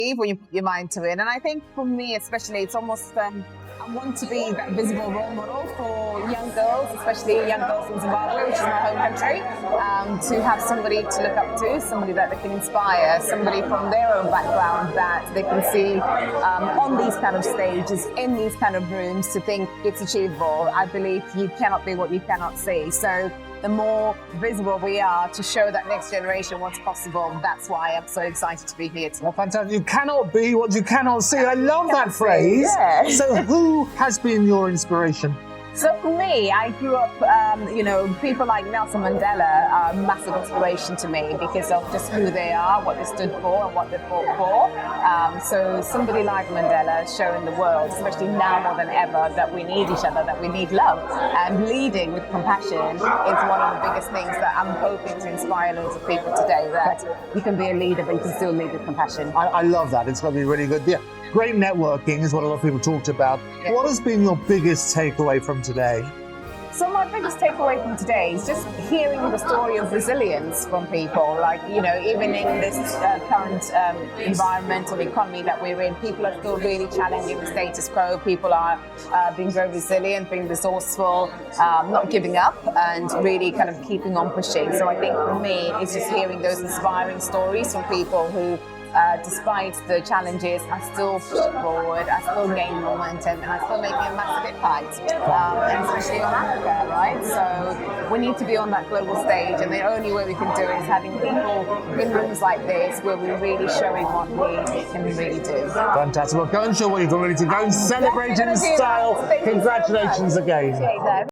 or your mind to it. And I think for me, especially, it's almost I want to be that visible role model for young girls, especially young girls in Zimbabwe, which is my home country, to have somebody to look up to, somebody that they can inspire, somebody from their own background that they can see on these kind of stages, in these kind of rooms, to think it's achievable. I believe you cannot be what you cannot see. So the more visible we are to show that next generation what's possible, that's why I'm so excited to be here today. Well, fantastic. You cannot be what you cannot see. I love that phrase. Yeah. So who has been your inspiration? So for me, I grew up, people like Nelson Mandela are a massive inspiration to me because of just who they are, what they stood for and what they fought for. So somebody like Mandela showing the world, especially now more than ever, that we need each other, that we need love. And leading with compassion is one of the biggest things that I'm hoping to inspire loads of people today, that you can be a leader, but you can still lead with compassion. I love that. It's going to be really good. Yeah. Great networking is what a lot of people talked about. Yeah. What has been your biggest takeaway from today? So my biggest takeaway from today is just hearing the story of resilience from people. Like, even in this current environmental economy that we're in, people are still really challenging the status quo. People are being very resilient, being resourceful, not giving up, and really kind of keeping on pushing. So I think for me, it's just hearing those inspiring stories from people who, despite the challenges, I still push forward, I still gain momentum, and I still make a massive impact, and especially on Africa, right? So we need to be on that global stage, and the only way we can do it is having people in rooms like this where we're really showing what we can really do. Fantastic. Well, go and show what you've got ready to go and celebrate in style. Congratulations again.